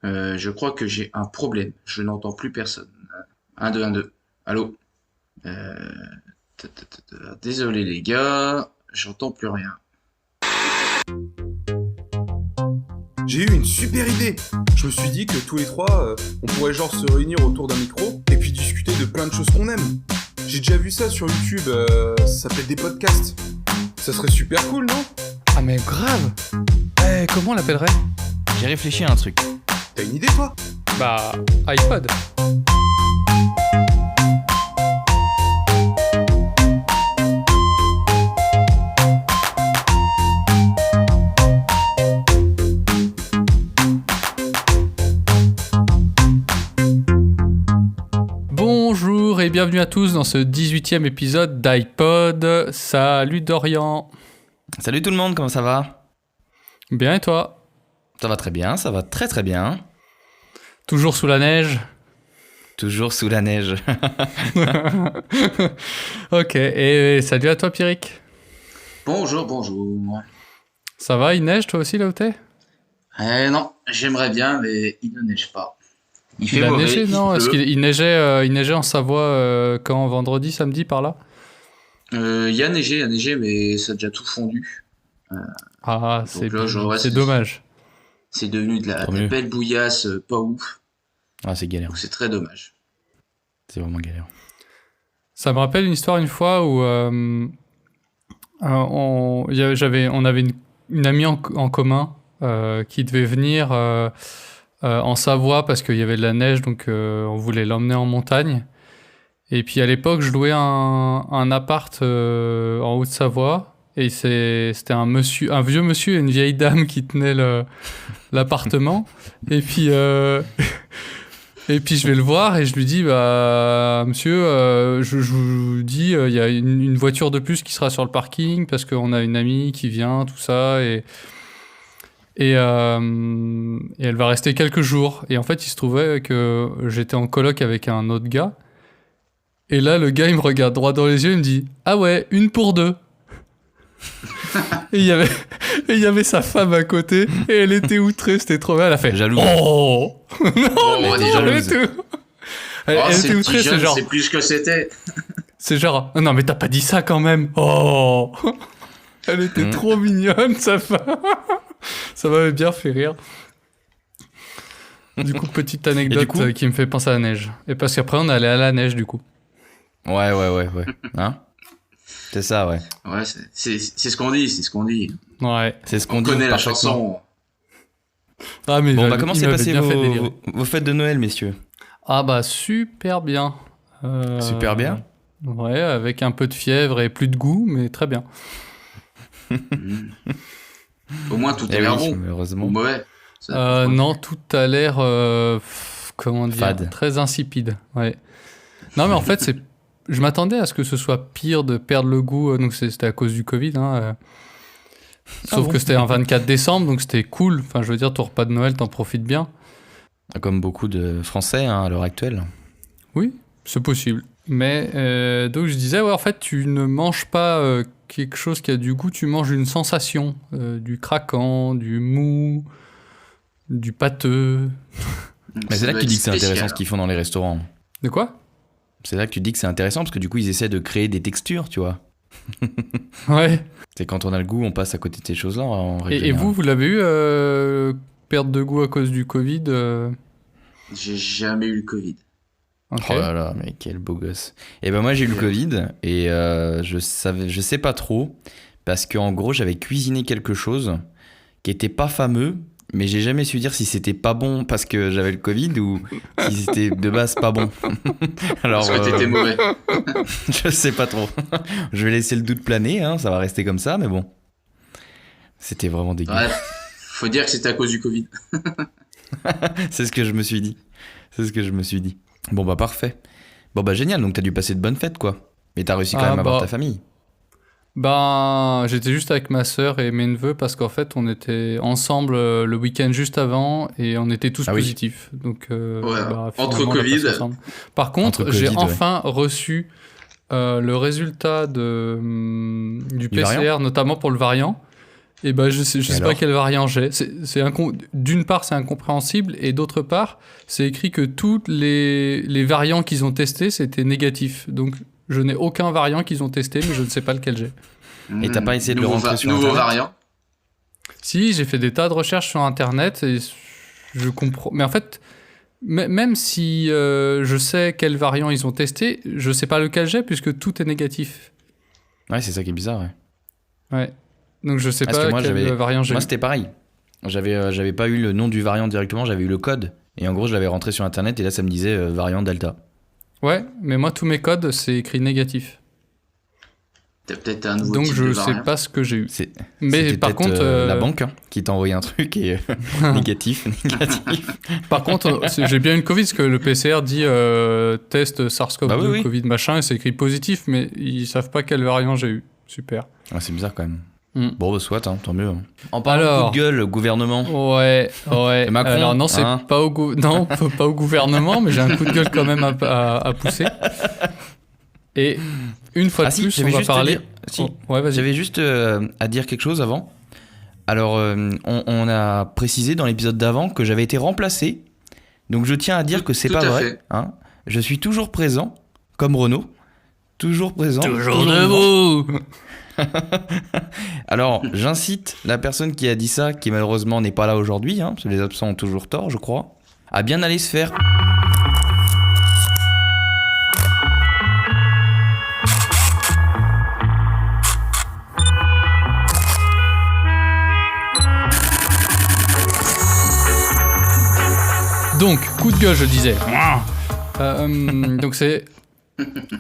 Je crois que j'ai un problème. Je n'entends plus personne. 1, 2, 1, 2. Allô? Euh, Désolé les gars, j'entends plus rien. J'ai eu une super idée. Je me suis dit que tous les trois, on pourrait genre se réunir autour d'un micro et puis discuter de plein de choses qu'on aime. J'ai déjà vu ça sur YouTube, ça s'appelle des podcasts. Ça serait super cool, non? Ah mais grave. Comment on l'appellerait? J'ai réfléchi à un truc. T'as une idée, toi? Bah, iPod. Bonjour et bienvenue à tous dans ce 18e épisode d'iPod. Salut Dorian. Salut tout le monde, comment ça va? Bien et toi? Ça va très bien, ça va très très bien. Toujours sous la neige? Toujours sous la neige. Ok, et salut à toi Pierrick. Bonjour, bonjour. Ça va, il neige toi aussi là où t'es? Non, j'aimerais bien, mais il ne neige pas. Il fait Il a mauvais, neigé, non? il Est-ce pleut. qu'il il neigeait en Savoie quand vendredi, samedi par là? Il y a neigé, mais ça a déjà tout fondu. Ah, Donc là, c'est dommage. c'est devenu de la Tant mieux. belle bouillasse, pas ouf. Ah, c'est galère, Donc c'est très dommage. c'est vraiment galère. Ça me rappelle une histoire une fois où on avait une amie en commun qui devait venir en Savoie parce qu'il y avait de la neige, donc on voulait l'emmener en montagne. Et puis à l'époque, je louais un appart en Haute-Savoie. Et c'était un vieux monsieur et une vieille dame qui tenaient l'appartement. Et puis, et puis je vais le voir et je lui dis, bah, monsieur, je vous dis, il y a une voiture de plus qui sera sur le parking parce qu'on a une amie qui vient, tout ça. Et elle va rester quelques jours. Et en fait, il se trouvait que j'étais en coloc avec un autre gars. Et là, le gars, il me regarde droit dans les yeux, il me dit, ah ouais, une pour deux. Et il y avait sa femme à côté et elle était outrée, c'était trop bien. Elle a fait Jalouse. Oh non, Oh, mais elle est non, jalouse. mais tout. Elle, Oh, elle ces était petits outrée, jeunes, c'est genre, c'est plus ce que c'était. non mais t'as pas dit ça quand même. Oh, elle était Mm. trop mignonne sa femme. Ça m'avait bien fait rire. Du coup, petite anecdote Et du coup qui me fait penser à la neige. Et parce qu'après on allait à la neige du coup. Ouais. Hein? C'est ça, ouais. Ouais, c'est ce qu'on dit, c'est ce qu'on dit. Ouais. C'est ce qu'on On dit connaît la parfaitement. chanson. Ah mais Bon, bah comment il s'est m'avait passé bien fait délirer. vos fêtes de Noël, messieurs? Ah bah super bien. Super bien? Ouais, avec un peu de fièvre et plus de goût, mais très bien. Mm. Au moins, tout a Eh l'air oui, bon. Ou malheureusement. mauvais. Ça, Non, tout a l'air, comment dire, Fade. très insipide. Ouais. Non, mais en fait, je m'attendais à ce que ce soit pire de perdre le goût, donc c'était à cause du Covid. Hein, Sauf bon que c'était un 24 décembre, donc c'était cool. Enfin, je veux dire, ton repas de Noël, t'en profites bien. Comme beaucoup de Français hein, à l'heure actuelle. Oui, c'est possible. Mais donc je disais, ouais, en fait, tu ne manges pas quelque chose qui a du goût, tu manges une sensation, du craquant, du mou, du pâteux. Mais c'est là que tu dis que c'est intéressant ce qu'ils qu'ils font dans les restaurants. De quoi? C'est là que tu dis que c'est intéressant parce que du coup, ils essaient de créer des textures, tu vois. Ouais. C'est quand on a le goût, on passe à côté de ces choses-là en règle Et générale. vous l'avez eu, perte de goût à cause du Covid J'ai jamais eu le Covid. Ok. Oh là là, mais quel beau gosse. Et ben moi j'ai eu le Covid et je sais pas trop parce qu'en gros j'avais cuisiné quelque chose qui était pas fameux, mais j'ai jamais su dire si c'était pas bon parce que j'avais le Covid ou si c'était de base pas bon. Alors Parce que t'étais mauvais. je sais pas trop. Je vais laisser le doute planer, hein, ça va rester comme ça, mais bon. C'était vraiment dégueu. Ouais, faut dire que c'était à cause du Covid. C'est ce que je me suis dit. Bon bah parfait. Bon bah génial, donc t'as dû passer de bonnes fêtes quoi. Mais t'as réussi quand Ah, même à voir bah. ta famille. Ben, j'étais juste avec ma sœur et mes neveux parce qu'en fait, on était ensemble le week-end juste avant et on était tous Ah oui. positifs. Donc, Ouais, bah, entre finalement, on a Covid. passé ensemble. Par contre, Entre j'ai Covid, ouais. enfin reçu le résultat du PCR, variant notamment pour le variant. Et ben je sais pas alors quel variant j'ai. D'une part, c'est incompréhensible, et d'autre part, c'est écrit que tous les variants qu'ils ont testés, c'était négatif. Donc, je n'ai aucun variant qu'ils ont testé, mais je ne sais pas lequel j'ai. Et t'as pas essayé de le Nouveau rentrer sur nouveau Internet? variant. Si, j'ai fait des tas de recherches sur Internet, et je comprends. Mais en fait, même si je sais quel variant ils ont testé, je sais pas lequel j'ai, puisque tout est négatif. Ouais, c'est ça qui est bizarre, ouais. Ouais. Donc, je sais Parce que pas moi, quel variant j'ai moi eu. c'était pareil. J'avais pas eu le nom du variant directement, j'avais eu le code. Et en gros, je l'avais rentré sur Internet et là, ça me disait variant Delta. Ouais, mais moi, tous mes codes, c'est écrit négatif. T'as peut-être un nouveau Donc, type je de sais variant. pas ce que j'ai eu. C'était Mais par peut-être contre, la banque qui t'a envoyé un truc et négatif. par contre, j'ai bien une Covid, parce que le PCR dit test SARS-CoV-2, Bah oui. Covid machin, et c'est écrit positif, mais ils savent pas quel variant j'ai eu. Super. Ouais, c'est bizarre quand même. Mm. Bon, bah, soit, hein, tant mieux. Hein. En parlant de Alors, coup de gueule, le gouvernement. ouais. Et Macron, Alors non, c'est hein. pas non, pas au gouvernement, mais j'ai un coup de gueule quand même à pousser. Et une fois de plus, on j'avais va juste à parler. dire- si. Oh, ouais, vas-y. J'avais juste à dire quelque chose avant. Alors, on a précisé dans l'épisode d'avant que j'avais été remplacé. Donc, je tiens à dire que c'est Tout pas à vrai. fait. Hein. Je suis toujours présent, comme Renaud. Toujours présent. Toujours vivant. debout. Alors, j'incite la personne qui a dit ça, qui malheureusement n'est pas là aujourd'hui, hein, parce que les absents ont toujours tort, je crois, à bien aller se faire. Donc, coup de gueule, je disais. Donc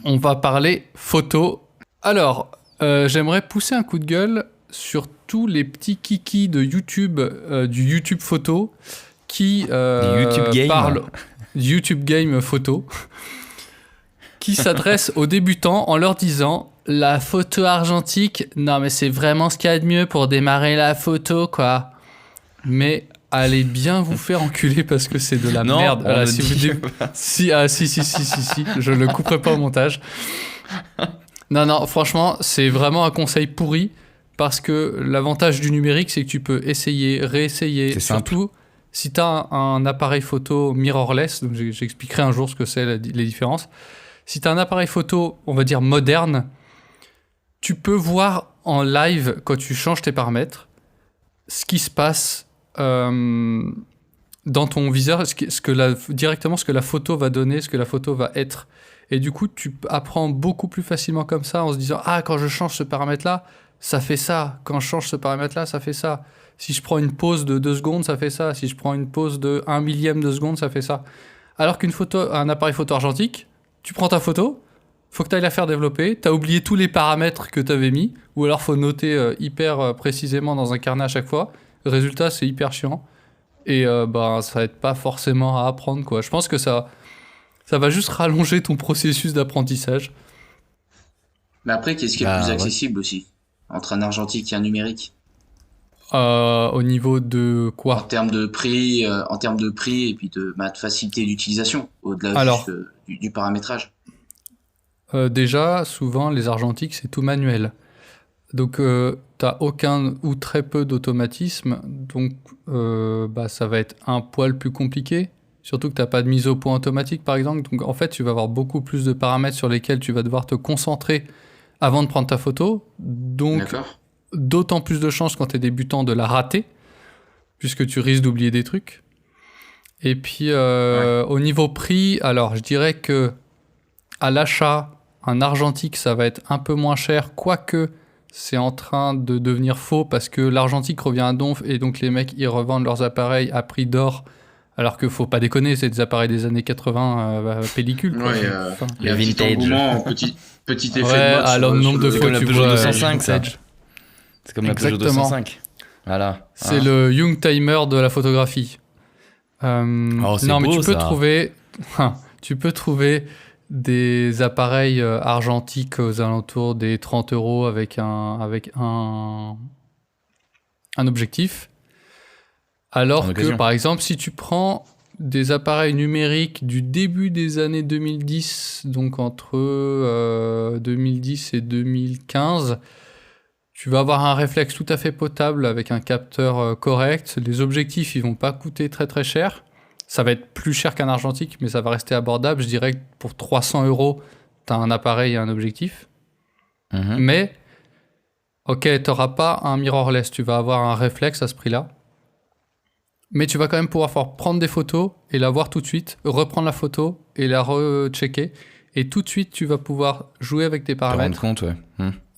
on va parler photo. Alors, j'aimerais pousser un coup de gueule sur tous les petits kikis de YouTube, du YouTube photo, qui YouTube Game. parlent YouTube Game photo, qui s'adressent aux débutants en leur disant la photo argentique, non mais c'est vraiment ce qu'il y a de mieux pour démarrer la photo, quoi. Mais allez bien vous faire enculer parce que c'est de la Non, merde. on Voilà, ne si, dit vous pas. si, je le couperai pas au montage. Non, franchement, c'est vraiment un conseil pourri parce que l'avantage du numérique, c'est que tu peux essayer, réessayer. C'est simple. Surtout si tu as un appareil photo mirrorless, donc j'expliquerai un jour ce que c'est, les différences. Si tu as un appareil photo, on va dire moderne, tu peux voir en live, quand tu changes tes paramètres, ce qui se passe dans ton viseur, directement ce que la photo va donner, ce que la photo va être. Et du coup, tu apprends beaucoup plus facilement comme ça, en se disant « Ah, quand je change ce paramètre-là, ça fait ça. Quand je change ce paramètre-là, ça fait ça. Si je prends une pause de 2 secondes, ça fait ça. Si je prends une pause de 1 millième de seconde, ça fait ça. » Alors un appareil photo argentique, tu prends ta photo, faut que tu ailles la faire développer, tu as oublié tous les paramètres que tu avais mis, ou alors faut noter hyper précisément dans un carnet à chaque fois. Le résultat, c'est hyper chiant. Et ça aide pas forcément à apprendre, quoi. Je pense que ça va juste rallonger ton processus d'apprentissage. Mais après, qu'est-ce qui est le plus accessible aussi entre un argentique et un numérique? Au niveau de En quoi? termes de prix, et puis de facilité d'utilisation, au-delà Alors, juste du paramétrage. Déjà, souvent, les argentiques, c'est tout manuel. Donc, t'as aucun ou très peu d'automatisme. Donc, ça va être un poil plus compliqué. Surtout que t'as pas de mise au point automatique, par exemple. Donc, en fait, tu vas avoir beaucoup plus de paramètres sur lesquels tu vas devoir te concentrer avant de prendre ta photo. Donc, D'accord. d'autant plus de chances quand t'es débutant de la rater, puisque tu risques d'oublier des trucs. Et puis, au niveau prix, alors, je dirais que à l'achat, un argentique, ça va être un peu moins cher, quoique c'est en train de devenir faux parce que l'argentique revient à donf et donc les mecs, ils revendent leurs appareils à prix d'or, alors que faut pas déconner, c'est des appareils des années 80 pellicule. Quoi. Ouais, Enfin, il y a un petit vintage. engouement, petit effet ouais, de mode. alors le nombre de C'est fois comme la tu Peugeot vois 205, ça. vintage. C'est comme la Peugeot Exactement. 205. Voilà. C'est Hein. le Young Timer de la photographie. Oh, c'est non, mais beau, tu peux ça. trouver des appareils argentiques aux alentours des 30 € avec un objectif. Alors En que, occasion. par exemple, si tu prends des appareils numériques du début des années 2010, donc entre 2010 et 2015, Tu vas avoir un réflexe tout à fait potable avec un capteur correct. Les objectifs, ils vont pas coûter très très cher. Ça va être plus cher qu'un argentique, mais ça va rester abordable. Je dirais que pour 300 €, tu as un appareil et un objectif. Mhm. Mais, ok, tu n'auras pas un mirrorless. Tu vas avoir un réflexe à ce prix-là. Mais tu vas quand même pouvoir prendre des photos et la voir tout de suite, reprendre la photo et la rechecker. Et tout de suite, tu vas pouvoir jouer avec tes Te rendre paramètres compte, ouais.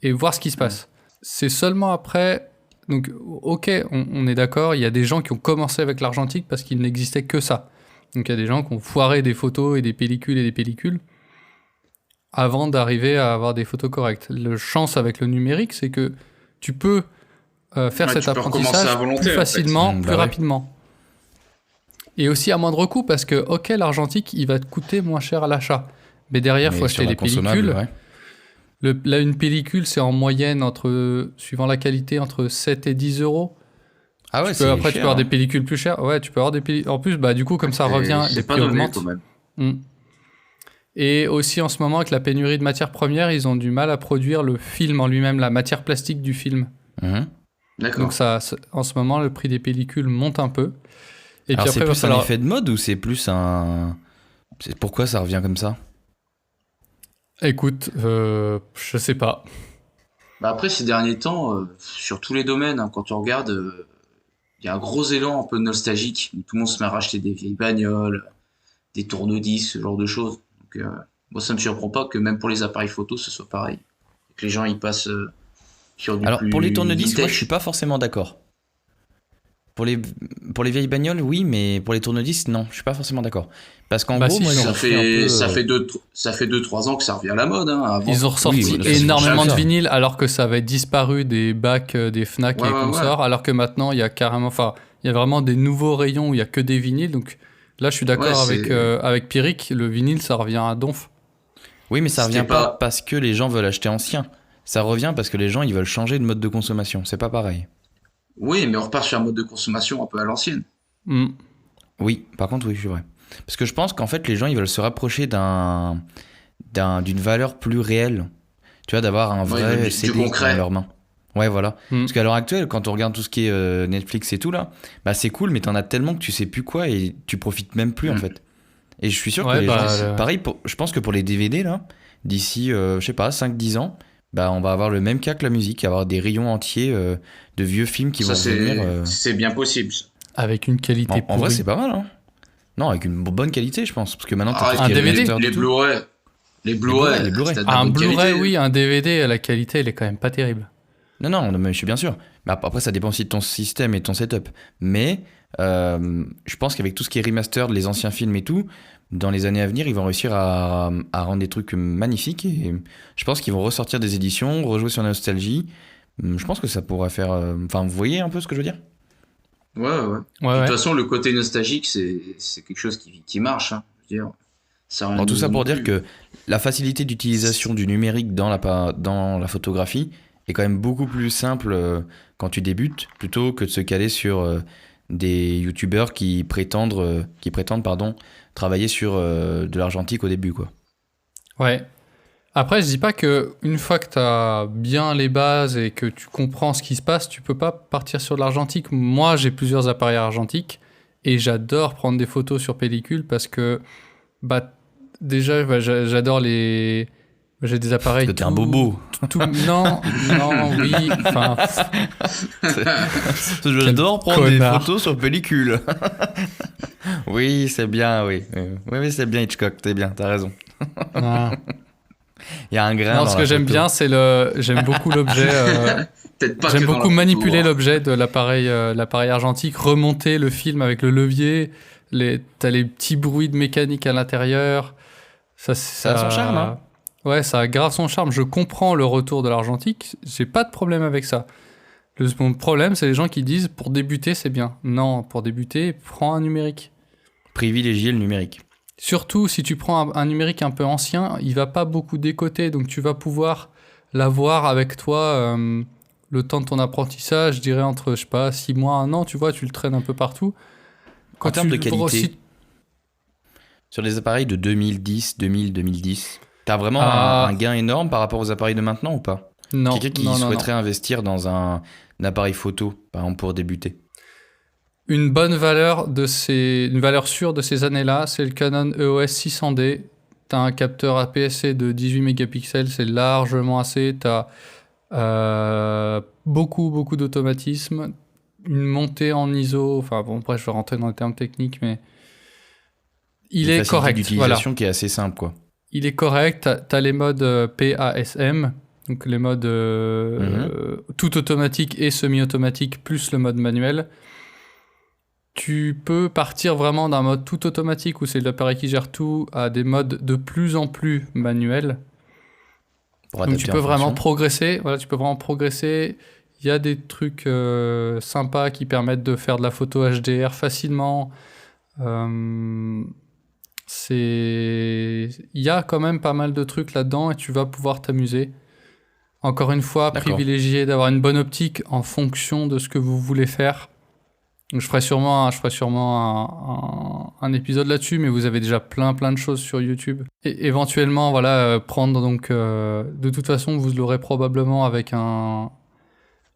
et voir ce qui se passe. C'est seulement après. Donc, ok, on est d'accord, il y a des gens qui ont commencé avec l'argentique parce qu'il n'existait que ça. Donc, il y a des gens qui ont foiré des photos et des pellicules avant d'arriver à avoir des photos correctes. La chance avec le numérique, c'est que tu peux faire cet tu peux recommencer apprentissage à volonté, plus en fait. facilement, Bah plus ouais. rapidement. Et aussi à moindre coût parce que, ok, l'argentique, il va te coûter moins cher à l'achat. Mais derrière, il faut Mais sur acheter la les consommable, pellicules. ouais. Là, une pellicule, c'est en moyenne, suivant la qualité, entre 7 et 10 €. Ah ouais, Après, tu peux cher, avoir des hein. pellicules plus chères. Ouais, tu peux avoir des pellicules. En plus, bah, du coup, comme ça revient, les C'est pas prix donné augmentent. quand même. Mm. Et aussi, en ce moment, avec la pénurie de matières premières, ils ont du mal à produire le film en lui-même, la matière plastique du film. Mhm. D'accord. Donc, en ce moment, le prix des pellicules monte un peu. Et Alors puis c'est après, plus un effet de mode ou c'est plus un... Pourquoi ça revient comme ça? Écoute, je sais pas. Bah après, ces derniers temps, sur tous les domaines, hein, quand on regarde, il y a un gros élan un peu nostalgique. Tout le monde se met à racheter des vieilles bagnoles, des tourne-disques, ce genre de choses. Donc, moi, ça me surprend pas que même pour les appareils photo, ce soit pareil. Que les gens y passent sur du Alors plus pour les tourne-disques, moi vintage. je suis pas forcément d'accord. Pour les vieilles bagnoles, oui, mais pour les tourne-disques, non, je suis pas forcément d'accord. Parce qu'en Bah gros, si, moi, si. j'en Ça suis un fait, peu, ça fait 2-3 ans que ça revient à la mode. Hein. Avant, Ils ont ressorti Oui, ça, c'est énormément de ça. vinyles alors que ça avait disparu des bacs, des Fnac Ouais, et ouais, consorts, alors que maintenant il y a carrément, enfin, il y a vraiment des nouveaux rayons où il y a que des vinyles. Donc là, je suis d'accord Ouais, avec Pierrick, le vinyle ça revient à donf. Oui, mais ça C'était revient pas pas- parce que les gens veulent acheter ancien. Ça revient parce que les gens, ils veulent changer de mode de consommation. C'est pas pareil. Oui, mais on repart sur un mode de consommation un peu à l'ancienne. Mm. Oui, par contre, oui, c'est vrai. Parce que je pense qu'en fait, les gens, ils veulent se rapprocher d'une valeur plus réelle. Tu vois, d'avoir un Ouais, vrai du CD concret. dans leurs mains. Ouais, voilà. Mm. Parce qu'à l'heure actuelle, quand on regarde tout ce qui est Netflix et tout, là, bah c'est cool, mais t'en as tellement que tu sais plus quoi et tu profites même plus, en Mm. fait. Et je suis sûr Ouais, que les bah, gens... Pareil, je pense que pour les DVD, là, d'ici, je sais pas, 5-10 ans, bah on va avoir le même cas que la musique, avoir des rayons entiers de vieux films qui Ça, vont venir... c'est bien possible. Ça. Avec une qualité En vrai, pourrie. c'est pas mal, hein. Non, avec une bonne qualité, je pense. Parce que maintenant, t'as Ah, tout ce un qui est DVD? remaster les du tout. Blu-ray. Les Blu-ray. les Blu-ray. c'est de la Un bonne Blu-ray, qualité. oui, un DVD, la qualité elle est quand même pas terrible. Non, mais je suis bien sûr. Mais après, ça dépend aussi de ton système et de ton setup. Mais je pense qu'avec tout ce qui est remaster, les anciens films et tout, dans les années à venir, ils vont réussir à rendre des trucs magnifiques. Et je pense qu'ils vont ressortir des éditions, rejouer sur la nostalgie. Je pense que ça pourrait faire... Enfin, vous voyez un peu ce que je veux dire? Ouais. Ouais, De ouais. toute façon, le côté nostalgique, c'est quelque chose qui marche. Hein. Je veux dire, ça a rien Bon, de tout ça nouveau pour non dire plus. que la facilité d'utilisation du numérique dans la photographie est quand même beaucoup plus simple quand tu débutes, plutôt que de se caler sur des youtubeurs qui prétendent travailler sur de l'argentique au début, quoi. Ouais. Après, je dis pas que une fois que tu as bien les bases et que tu comprends ce qui se passe, tu peux pas partir sur de l'argentique. Moi, j'ai plusieurs appareils argentiques et j'adore prendre des photos sur pellicule parce que bah déjà bah, j'adore les j'ai des appareils Parce que t'es un bobo. non, oui, enfin J'adore prendre connard. des photos sur pellicule. Oui, c'est bien, oui. Oui, c'est bien Hitchcock, c'est bien, t'as raison. non. Il y a un grain Non, dans ce la que j'aime photo. bien, j'aime beaucoup l'objet. Peut-être pas J'aime que dans beaucoup la manipuler photo, hein. l'objet de l'appareil argentique, remonter le film avec le levier. T'as les petits bruits de mécanique à l'intérieur. Ça a son charme, hein. Ouais, ça a grave son charme. Je comprends le retour de l'argentique. J'ai pas de problème avec ça. Mon problème, c'est les gens qui disent pour débuter, c'est bien. Non, pour débuter, prends un numérique. Privilégier le numérique. Surtout si tu prends un numérique un peu ancien, il va pas beaucoup décoter, donc tu vas pouvoir l'avoir avec toi le temps de ton apprentissage, je dirais entre, je sais pas, 6 mois, 1 an, tu vois, tu le traînes un peu partout. En termes de tu- qualité, aussi- sur les appareils de 2010, 2010, t'as vraiment Ah. un gain énorme par rapport aux appareils de maintenant ou pas? Non, Quelqu'un qui non, non, souhaiterait non. investir dans un appareil photo, par exemple, pour débuter. Une valeur sûre de ces années-là, c'est le Canon EOS 600D. T'as un capteur APS-C de 18 mégapixels, c'est largement assez. T'as beaucoup d'automatisme, une montée en ISO. Enfin bon, bref, je vais rentrer dans les termes techniques, mais il Une est facilité correct. Voilà. d'utilisation qui est assez simple, quoi. Il est correct. T'as les modes PASM, donc les modes tout automatique et semi-automatique, plus le mode manuel. Tu peux partir vraiment d'un mode tout automatique où c'est l'appareil qui gère tout à des modes de plus en plus manuels. Pour Donc adapter tu peux en vraiment fonction. progresser. Voilà, tu peux vraiment progresser. Il y a des trucs sympas qui permettent de faire de la photo HDR facilement. Il y a quand même pas mal de trucs là-dedans et tu vas pouvoir t'amuser. Encore une fois, D'accord. privilégier d'avoir une bonne optique en fonction de ce que vous voulez faire. Donc je ferai sûrement un épisode là-dessus, mais vous avez déjà plein de choses sur YouTube. Et éventuellement, voilà, prendre donc... de toute façon, vous l'aurez probablement avec un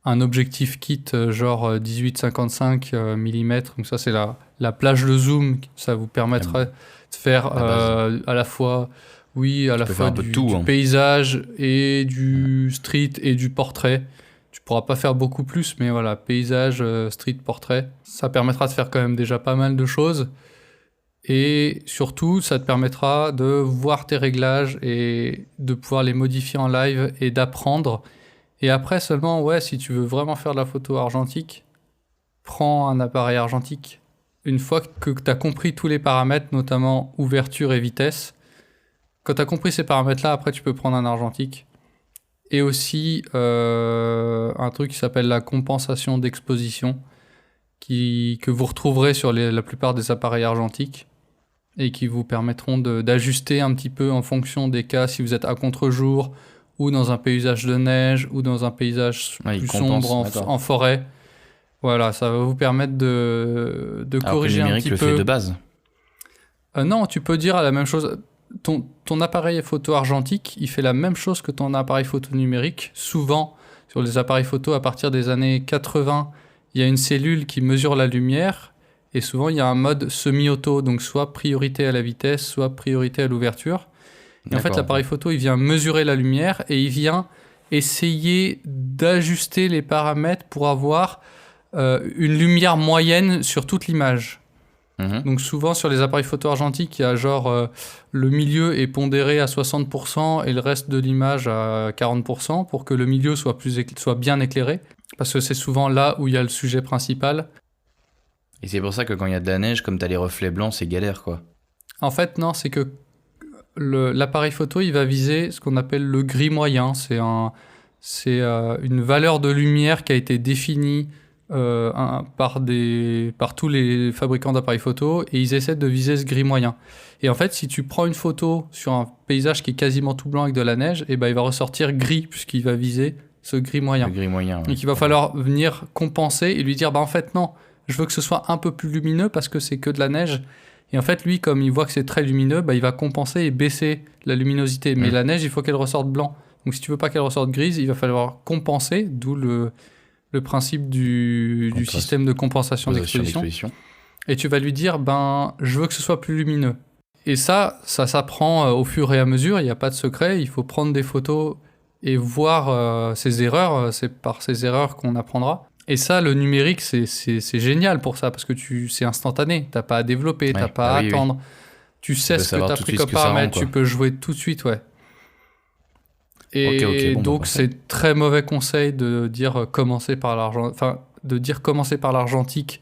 objectif kit genre 18-55 mm. Donc ça, c'est la plage de zoom. Ça vous permettra de faire La base. à la fois... Oui, à la peux fois faire un peu de du tout, hein. paysage et du street et du portrait. Tu pourras pas faire beaucoup plus, mais voilà, paysage, street, portrait. Ça permettra de faire quand même déjà pas mal de choses. Et surtout, ça te permettra de voir tes réglages et de pouvoir les modifier en live et d'apprendre. Et après seulement, ouais, si tu veux vraiment faire de la photo argentique, prends un appareil argentique. Une fois que tu as compris tous les paramètres, notamment ouverture et vitesse, quand tu as compris ces paramètres-là, après tu peux prendre un argentique. Et aussi un truc qui s'appelle la compensation d'exposition, que vous retrouverez sur la plupart des appareils argentiques et qui vous permettront d'ajuster un petit peu en fonction des cas, si vous êtes à contre-jour ou dans un paysage de neige ou dans un paysage plus sombre d'accord. en forêt. Voilà, ça va vous permettre de Alors que le corriger un numérique petit le peu. fait de base. Non, tu peux dire la même chose. Ton appareil photo argentique, il fait la même chose que ton appareil photo numérique. Souvent, sur les appareils photo, à partir des années 80, il y a une cellule qui mesure la lumière. Et souvent, il y a un mode semi-auto, donc soit priorité à la vitesse, soit priorité à l'ouverture. Et en fait, D'accord. l'appareil photo, il vient mesurer la lumière et il vient essayer d'ajuster les paramètres pour avoir une lumière moyenne sur toute l'image. Donc souvent sur les appareils photo argentiques, il y a genre le milieu est pondéré à 60% et le reste de l'image à 40% pour que le milieu soit bien éclairé. Parce que c'est souvent là où il y a le sujet principal. Et c'est pour ça que quand il y a de la neige, comme t'as les reflets blancs, c'est galère, quoi. En fait, non, c'est que l'appareil photo, il va viser ce qu'on appelle le gris moyen. C'est une valeur de lumière qui a été définie par tous les fabricants d'appareils photo et ils essaient de viser ce gris moyen. Et en fait, si tu prends une photo sur un paysage qui est quasiment tout blanc avec de la neige, et ben il va ressortir gris puisqu'il va viser ce gris moyen. Le gris moyen. Ouais. Donc il va falloir venir compenser et lui dire bah en fait non, je veux que ce soit un peu plus lumineux parce que c'est que de la neige. Et en fait, lui, comme il voit que c'est très lumineux, bah, il va compenser et baisser la luminosité. Mais la neige, il faut qu'elle ressorte blanc. Donc si tu veux pas qu'elle ressorte grise, il va falloir compenser, d'où le principe du système de compensation d'exposition. Et tu vas lui dire, ben, je veux que ce soit plus lumineux. Et ça s'apprend au fur et à mesure, il n'y a pas de secret. Il faut prendre des photos et voir ses erreurs. C'est par ces erreurs qu'on apprendra. Et ça, le numérique, c'est génial pour ça, parce que c'est instantané. T'as pas à développer, t'as pas à attendre. Oui. Tu sais ce que t'as pris comme paramètre, tu peux jouer tout de suite, ouais. Et donc, c'est très mauvais conseil de dire commencer par l'argentique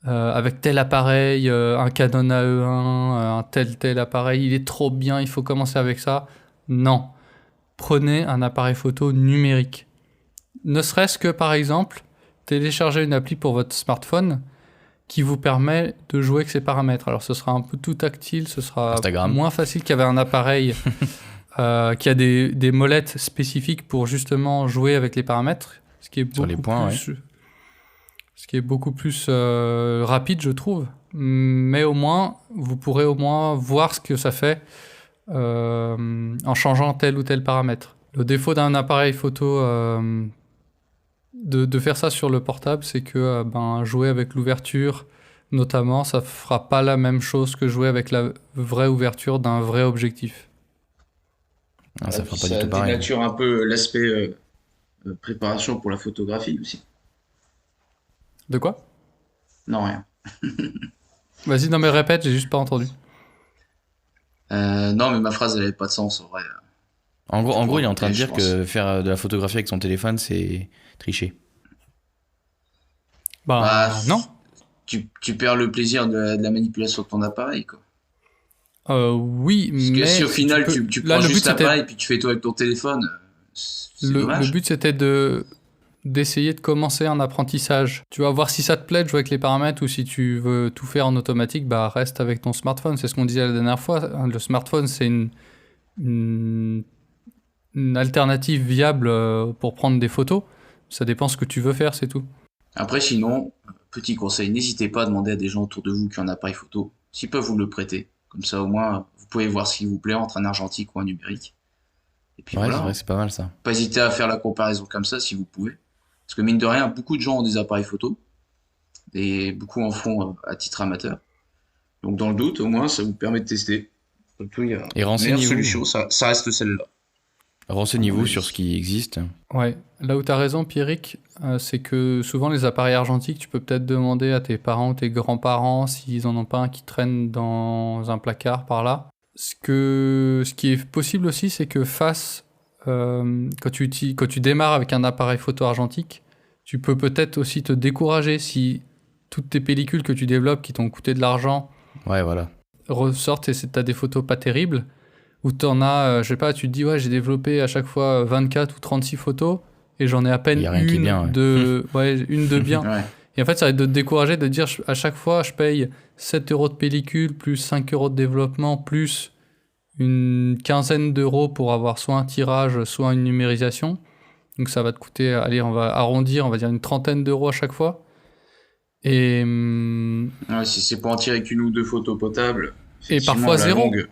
avec tel appareil, un Canon AE1, un tel appareil, il est trop bien, il faut commencer avec ça. Non. Prenez un appareil photo numérique. Ne serait-ce que, par exemple, télécharger une appli pour votre smartphone qui vous permet de jouer avec ces paramètres. Alors, ce sera un peu tout tactile, ce sera Instagram. moins facile qu'avec un appareil qui a des molettes spécifiques pour justement jouer avec les paramètres, ce qui est beaucoup plus rapide, je trouve. Mais au moins, vous pourrez au moins voir ce que ça fait en changeant tel ou tel paramètre. Le défaut d'un appareil photo de faire ça sur le portable, c'est que jouer avec l'ouverture, notamment, ça fera pas la même chose que jouer avec la vraie ouverture d'un vrai objectif. Ah, ça Et fera puis pas du ça tout pareil. dénature un peu l'aspect préparation pour la photographie aussi. De quoi? Non, rien. Vas-y, non mais répète, j'ai juste pas entendu. Non, mais ma phrase, elle avait pas de sens, en vrai. En gros, il est en train de Je dire pense. que faire de la photographie avec son téléphone, c'est tricher. Bah Bah, non. tu perds le plaisir de la manipulation de ton appareil, quoi. Oui, Parce que mais si au si final, peux... tu Là, prends le but juste c'était l'appareil, puis tu fais tout avec ton téléphone, c'est le dommage. but c'était d'essayer de commencer un apprentissage. Tu vas voir si ça te plaît de jouer avec les paramètres ou si tu veux tout faire en automatique, bah reste avec ton smartphone. C'est ce qu'on disait la dernière fois. Le smartphone, c'est une alternative viable pour prendre des photos. Ça dépend ce que tu veux faire, c'est tout. Après, sinon, petit conseil, n'hésitez pas à demander à des gens autour de vous qui ont un appareil photo, s'ils peuvent vous le prêter. Comme ça, au moins, vous pouvez voir ce qui vous plaît entre un argentique ou un numérique. Et puis Ouais, c'est voilà, vrai hein. que c'est pas mal ça. Pas hésiter à faire la comparaison comme ça si vous pouvez. Parce que mine de rien, beaucoup de gens ont des appareils photo, et beaucoup en font à titre amateur. Donc dans le doute, au moins, ça vous permet de tester. Surtout, il y a Et la meilleure renseignez-vous. solution, ça reste celle-là. Renseignez-vous Oui. sur ce qui existe. Ouais, là où tu as raison, Pierrick, c'est que souvent les appareils argentiques, tu peux peut-être demander à tes parents ou tes grands-parents s'ils en ont pas un qui traîne dans un placard par là. Ce qui est possible aussi, c'est que quand tu démarres avec un appareil photo argentique, tu peux peut-être aussi te décourager si toutes tes pellicules que tu développes qui t'ont coûté de l'argent Ouais, voilà. ressortent et t'as des photos pas terribles. Où t'en as, je sais pas, tu te dis, ouais, j'ai développé à chaque fois 24 ou 36 photos et j'en ai à peine Y a rien qui est une bien, ouais. une de bien. Ouais. Et en fait, ça va te décourager de dire, à chaque fois, je paye 7 euros de pellicule, plus 5 euros de développement, plus une quinzaine d'euros pour avoir soit un tirage, soit une numérisation. Donc ça va te coûter, allez, on va arrondir, on va dire une trentaine d'euros à chaque fois. Et Ouais, si c'est pour en tirer qu'une ou deux photos potables, parfois effectivement, à la zéro. longue,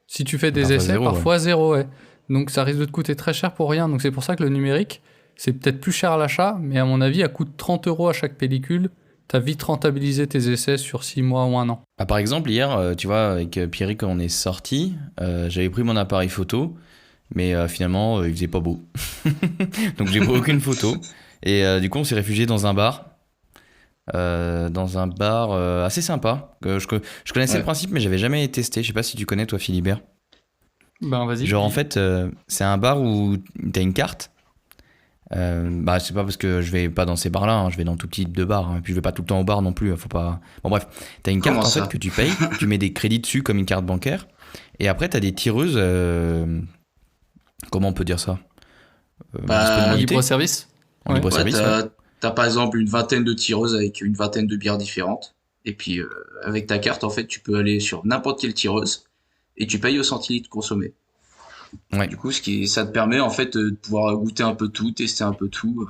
Si tu fais des Parfois essais, zéro, parfois zéro, ouais. Donc ça risque de te coûter très cher pour rien. Donc c'est pour ça que le numérique, c'est peut-être plus cher à l'achat, mais à mon avis, à coût de 30 euros à chaque pellicule, t'as vite rentabilisé tes essais sur 6 mois ou un an. Ah, par exemple, hier, tu vois, avec Pierrick, quand on est sorti, j'avais pris mon appareil photo, mais finalement, il faisait pas beau. Donc j'ai pris aucune photo. Et du coup, on s'est réfugié dans un bar. Assez sympa. Je connaissais Ouais. le principe, mais j'avais jamais testé. Je sais pas si tu connais, toi, Philibert. Ben vas-y. Genre, en fait, c'est un bar où t'as une carte. C'est pas parce que je vais pas dans ces bars-là, hein, je vais dans tout type de bars. Hein, puis je vais pas tout le temps au bar non plus. Faut pas. Bon, bref, t'as une carte Comment en ça fait que tu payes, tu mets des crédits dessus comme une carte bancaire. Et après, t'as des tireuses. Comment on peut dire ça disponibilité Libre service. en libre ouais, service. Ouais. t'as par exemple une vingtaine de tireuses avec une vingtaine de bières différentes. Et puis, avec ta carte, en fait, tu peux aller sur n'importe quelle tireuse et tu payes au centilitre consommé. Ouais. Du coup, ça te permet, en fait, de pouvoir goûter un peu tout, tester un peu tout.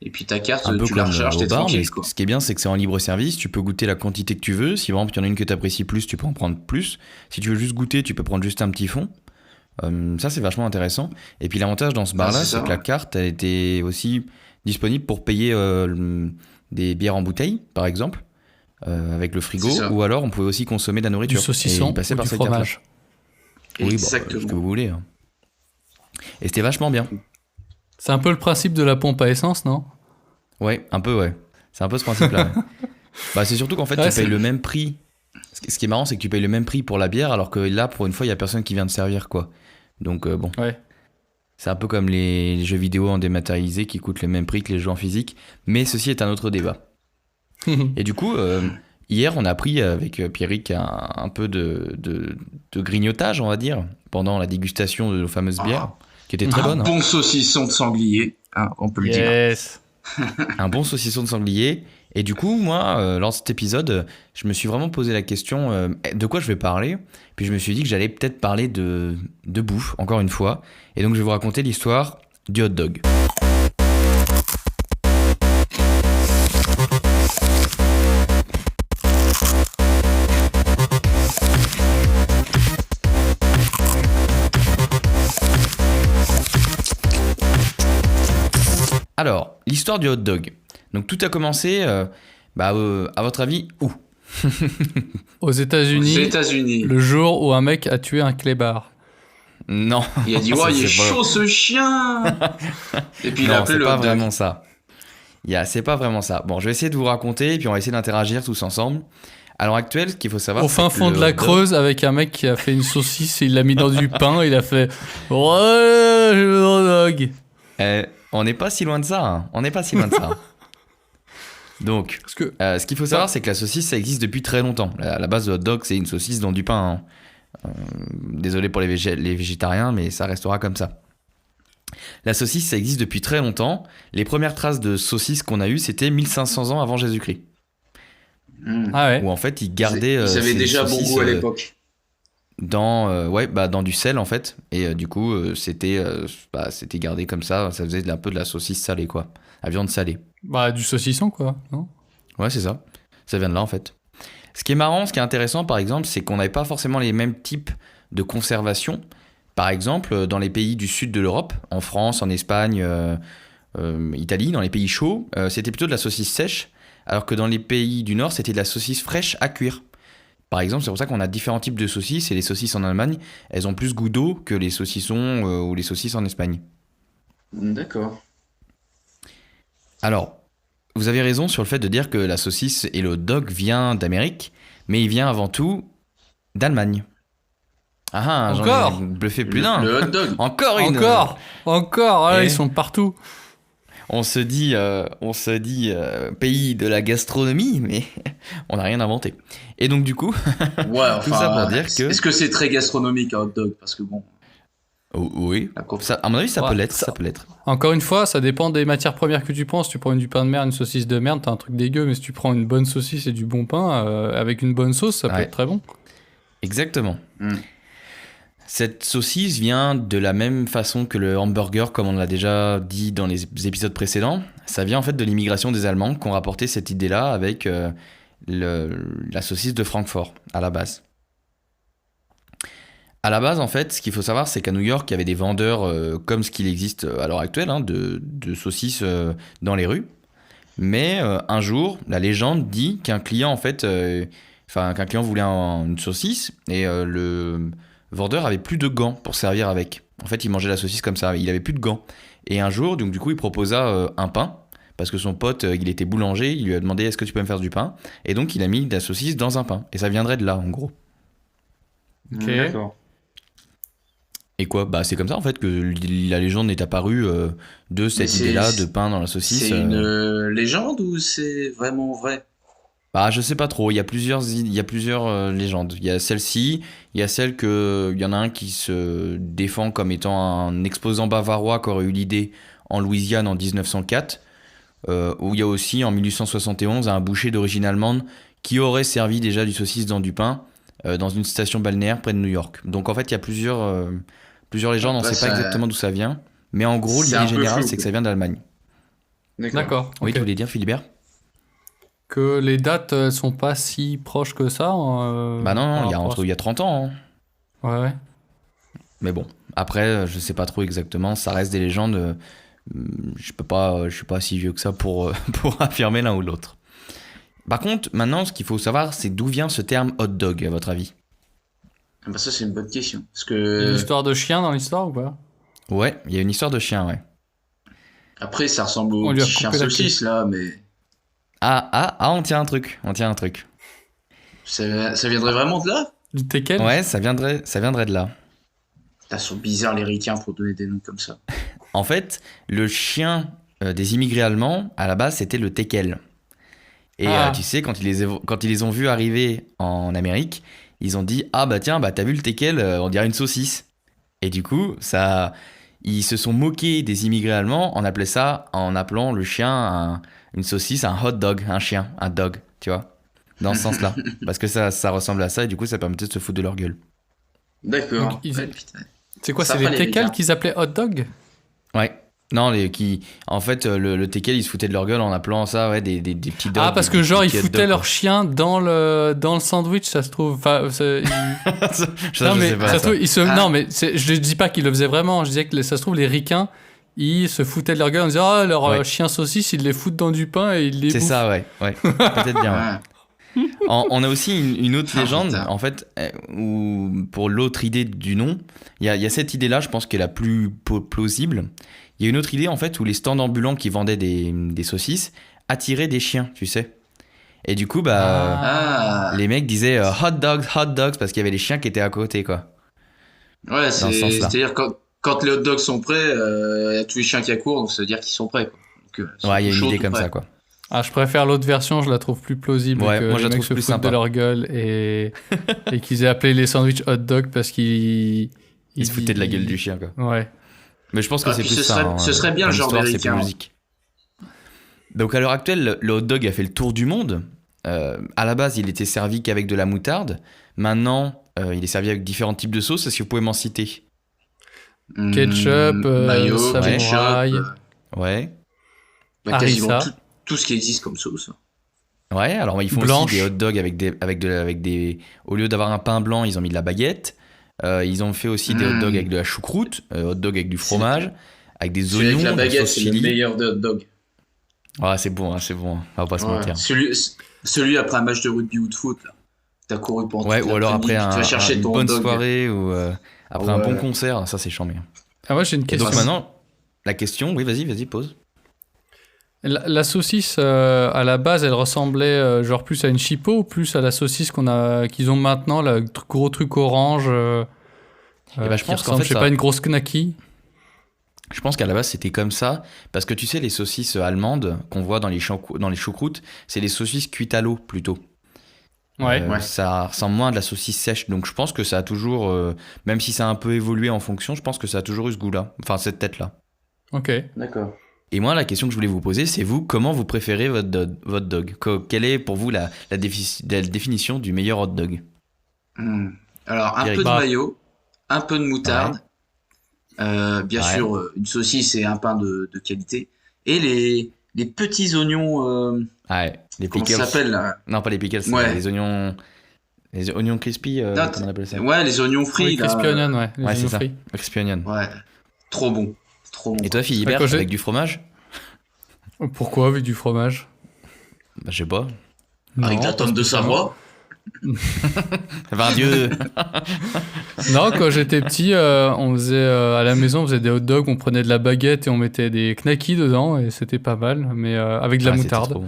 Et puis ta carte, Un peu tu la comme recharges, au t'es bar, mais tranquille, quoi. ce qui est bien, c'est que c'est en libre service. Tu peux goûter la quantité que tu veux. Si par exemple, il y en a une que tu apprécies plus, tu peux en prendre plus. Si tu veux juste goûter, tu peux prendre juste un petit fond. Ça, c'est vachement intéressant. Et puis l'avantage dans ce bar-là, c'est c'est ça, que la ouais. carte, elle était aussi disponible pour payer des bières en bouteille, par exemple, avec le frigo. C'est ça. Ou alors, on pouvait aussi consommer de la Du nourriture. saucisson Et il passait ou par du cette carte-là. fromage. Oui, ce Exactement. que vous voulez. Hein. Et c'était vachement bien. C'est un peu le principe de la pompe à essence, non? Ouais, un peu, ouais. C'est un peu ce principe-là. Ouais. C'est surtout qu'en fait, Ouais, tu payes le même prix. Ce qui est marrant, c'est que tu payes le même prix pour la bière, alors que là, pour une fois, il y a personne qui vient te servir, quoi. Donc, bon. Ouais. C'est un peu comme les jeux vidéo en dématérialisé qui coûtent le même prix que les jeux en physique. Mais ceci est un autre débat. Et du coup, hier, on a pris avec Pierrick un peu de grignotage, on va dire, pendant la dégustation de nos fameuses bières, qui était très Un bonne. Hein. bon saucisson de sanglier, hein, on peut le dire. Yes. Un bon saucisson de sanglier. Et du coup, moi, lors de cet épisode, je me suis vraiment posé la question de quoi je vais parler. Puis je me suis dit que j'allais peut-être parler de bouffe, encore une fois. Et donc, je vais vous raconter l'histoire du hot dog. Alors, l'histoire du hot dog. Donc tout a commencé, à votre avis, où? Aux Aux États-Unis, États-Unis. le jour où un mec a tué un clébard. Non. Il a dit, Ça, ouais, il est c'est pas- chaud ce chien. Et puis il a Non, appelé c'est le pas hot dog. vraiment ça. C'est pas vraiment ça. Bon, je vais essayer de vous raconter, et puis on va essayer d'interagir tous ensemble. À l'heure actuelle, ce qu'il faut savoir, Au fin c'est que fond le de la hot dog- Creuse, avec un mec qui a fait une saucisse et il l'a mis dans du pain, il a fait ouais, je veux un hot dog. On n'est pas si loin de ça. Hein. On n'est pas si loin de ça. Donc, Parce que ce qu'il faut savoir, c'est que la saucisse, ça existe depuis très longtemps. La base de hot dog, c'est une saucisse dans du pain. Hein. Désolé pour les végétariens, mais ça restera comme ça. La saucisse, ça existe depuis très longtemps. Les premières traces de saucisse qu'on a eues, c'était 1500 ans avant Jésus-Christ. ah ouais. Où en fait, ils gardaient Ils avaient ces déjà bon saucisses, goût à l'époque. dans du sel en fait. Et du coup, c'était gardé comme ça. Ça faisait un peu de la saucisse salée, quoi. La viande salée. Bah du saucisson quoi, non? Ouais, c'est ça. Ça vient de là en fait. Ce qui est marrant, ce qui est intéressant par exemple, c'est qu'on n'avait pas forcément les mêmes types de conservation. Par exemple, dans les pays du sud de l'Europe, en France, en Espagne, Italie, dans les pays chauds, c'était plutôt de la saucisse sèche, alors que dans les pays du nord, c'était de la saucisse fraîche à cuire. Par exemple, c'est pour ça qu'on a différents types de saucisses, et les saucisses en Allemagne, elles ont plus goût d'eau que les saucissons ou les saucisses en Espagne. D'accord. Alors, vous avez raison sur le fait de dire que la saucisse et le hot dog vient d'Amérique, mais il vient avant tout d'Allemagne. Ah, j'en Encore ai bluffé plus d'un. Le hot dog. Encore une. Encore, ah, Eh. ils sont partout. On se dit pays de la gastronomie, mais on n'a rien inventé. Et donc du coup, Ouais, tout ça enfin, pour dire que... est-ce que c'est très gastronomique un hot dog? Parce que bon, Oui, la course. ça, à mon avis, ça Ouais, peut l'être, ça- ça peut l'être. Encore une fois, ça dépend des matières premières que tu prends. Si tu prends du pain de merde, une saucisse de merde, t'as un truc dégueu. Mais si tu prends une bonne saucisse et du bon pain, avec une bonne sauce, ça peut Ouais. être très bon. Exactement. Mm. Cette saucisse vient de la même façon que le hamburger, comme on l'a déjà dit dans les épisodes précédents. Ça vient en fait de l'immigration des Allemands qui ont rapporté cette idée-là avec la saucisse de Francfort à la base. À la base, en fait, ce qu'il faut savoir, c'est qu'à New York, il y avait des vendeurs comme ce qu'il existe à l'heure actuelle, hein, de saucisses dans les rues. Mais un jour, la légende dit qu'un client, en fait, qu'un client voulait une saucisse et le vendeur avait plus de gants pour servir avec. En fait, il mangeait la saucisse comme ça, il avait plus de gants. Et un jour, donc du coup, il proposa un pain parce que son pote, il était boulanger, il lui a demandé est-ce que tu peux me faire du pain, et donc il a mis de la saucisse dans un pain. Et ça viendrait de là, en gros. Ok. D'accord. Et quoi? Bah c'est comme ça en fait que la légende est apparue de cette c'est- idée-là de pain dans la saucisse. C'est une légende ou c'est vraiment vrai? Bah je sais pas trop. Il y a plusieurs légendes. Il y a celle-ci, il y a celle que il y en a un qui se défend comme étant un exposant bavarois qui aurait eu l'idée en Louisiane en 1904. Où il y a aussi en 1871 un boucher d'origine allemande qui aurait servi déjà du saucisse dans du pain dans une station balnéaire près de New York. Donc en fait il y a plusieurs légendes, on Bah, ne sait pas ça- exactement d'où ça vient, mais en gros c'est un l'idée peu générale flou, c'est que quoi. ça vient d'Allemagne. D'accord. Oui, ok. tu voulais dire Philibert? Que les dates elles sont pas si proches que ça. Bah non, par il y a rapport à il y a 30 ans. Hein. Ouais, ouais. Mais bon, après, je sais pas trop exactement, ça reste des légendes. Je suis pas si vieux que ça pour, pour affirmer l'un ou l'autre. Par contre, maintenant, ce qu'il faut savoir, c'est d'où vient ce terme hot dog, à votre avis? Ah bah ça c'est une bonne question. Parce Il y a que une histoire de chien dans l'histoire ou pas? Ouais, il y a une histoire de chien, ouais. après ça ressemble On au lui a petit chien coupé la saucisse là, mais On tient un truc, ça viendrait vraiment de là? Du teckel? Ouais, ça viendrait de là. Ils sont bizarres les ricains pour donner des noms comme ça. En fait, le chien des immigrés allemands, à la base, c'était le teckel. Et Ah. tu sais, quand ils les ont vus arriver en Amérique, ils ont dit ah bah tiens, bah t'as vu le teckel, on dirait une saucisse. Et du coup, ils se sont moqués des immigrés allemands en appelant le chien une saucisse, un hot dog, un chien, un dog, tu vois, dans ce sens-là, parce que ça ressemble à ça et du coup ça permettait de se foutre de leur gueule. D'accord. Donc, ils- Ouais, putain. C'est quoi, Ça c'est va, les les teckels ricains. qu'ils appelaient hot dog? Ouais. Non, en fait, le teckel, ils se foutaient de leur gueule en appelant ça, ouais, des petits dogs. Ah, parce des que genre, ils petits hot foutaient dogs, leur quoi. chien dans le sandwich, ça se trouve. Enfin, Ça, non, je mais sais pas, ça se ça. trouve, Ah. non, mais je dis pas qu'ils le faisaient vraiment. Je disais que ça se trouve, les ricains, ils se foutaient de leur gueule en disant ah leur Ouais. chien saucisse ils les foutent dans du pain et ils les C'est bouffent. ça, ouais. Peut-être bien, ouais. Ouais. On a aussi une autre Ah, légende, putain. en fait, où pour l'autre idée du nom, il y a cette idée-là, je pense, qui est la plus plausible. Il y a une autre idée, en fait, où les stands ambulants qui vendaient des saucisses attiraient des chiens, tu sais. Et du coup, Ah. les mecs disaient hot dogs, parce qu'il y avait les chiens qui étaient à côté, quoi. Ouais, Dans ce sens-là. c'est-à-dire quand les hot dogs sont prêts, il y a tous les chiens qui accourent, donc ça veut dire qu'ils sont prêts, quoi. Donc, ils sont Ouais, il y a tout une chauds, idée tout comme prêts. ça, quoi. Ah, je préfère l'autre version, je la trouve plus plausible Ouais, que moi, je les la mecs trouve se plus foutent sympa. de leur gueule et qu'ils aient appelé les sandwichs hot dog parce qu'ils Ils se foutaient de la gueule du chien, quoi. Ouais. Mais je pense que Ah, c'est puis plus ce ça. serait- hein. ce serait bien Dans le genre l'histoire, c'est plus américain. logique. Donc à l'heure actuelle, le hot dog a fait le tour du monde. À la base, il était servi qu'avec de la moutarde. Maintenant, il est servi avec différents types de sauces. Est-ce que vous pouvez m'en citer? Ketchup, mayo, samouraï. ketchup, Ouais. quasiment harissa. tout ce qui existe comme sauce. Ouais, alors ils font Blanche. aussi des hot dogs avec des. Au lieu d'avoir un pain blanc, ils ont mis de la baguette. Ils ont fait aussi des hot dogs avec de la choucroute, hot dog avec du fromage, avec des Celui oignons, avec la de la baguette, sauce c'est le chili. meilleur de hot dog. Ah, c'est bon, on va pas se Ouais. mentir. Celui après un match de rugby ou de foot, là. T'as couru pendant Ouais, toute ou alors après l'après-midi, tu vas chercher une ton hot bonne dog. soirée ou après un Ouais. bon concert, ça c'est chambé. Ah, moi j'ai une Et question. donc maintenant, la question, oui, vas-y, pose. La saucisse, à la base, elle ressemblait genre plus à une chipot ou plus à la saucisse qu'ils ont maintenant, le gros truc orange ben, je qui pense qu'en ressemble, fait, je sais ça- pas, une grosse knacky. Je pense qu'à la base c'était comme ça, parce que tu sais, les saucisses allemandes qu'on voit dans les choucroutes, c'est les saucisses cuites à l'eau plutôt. Ouais. Ouais. Ça ressemble moins à de la saucisse sèche, donc je pense que ça a toujours, même si ça a un peu évolué en fonction, je pense que ça a toujours eu ce goût-là, enfin cette tête-là. Ok. D'accord. Et moi, la question que je voulais vous poser, c'est vous, comment vous préférez votre dog? Quelle est pour vous la définition du meilleur hot dog? Alors, un Eric. peu de Bah. mayo, un peu de moutarde, bien Ouais. sûr, une saucisse et un pain de qualité, et les petits oignons, Ouais, les comment pickles. ça s'appelle là? Non, pas les pickles, Ouais. les oignons crispy, Non, comment on appelle ça? Ouais, les oignons frits, Oui, là. crispy onion, ouais. Les Ouais, c'est oignons ça. frits. Crispy onion. Ouais, trop bon. Trop bon. Et toi, Philibert, Quand j'ai- avec du fromage? Pourquoi avec du fromage? Bah, je sais pas. Avec Non, la tome de Savoie. Enfin, Dieu. Non, quand j'étais petit, on faisait à la maison, on faisait des hot dogs, on prenait de la baguette et on mettait des knackis dedans et c'était pas mal, mais avec de la Ah, c'était moutarde. trop bon.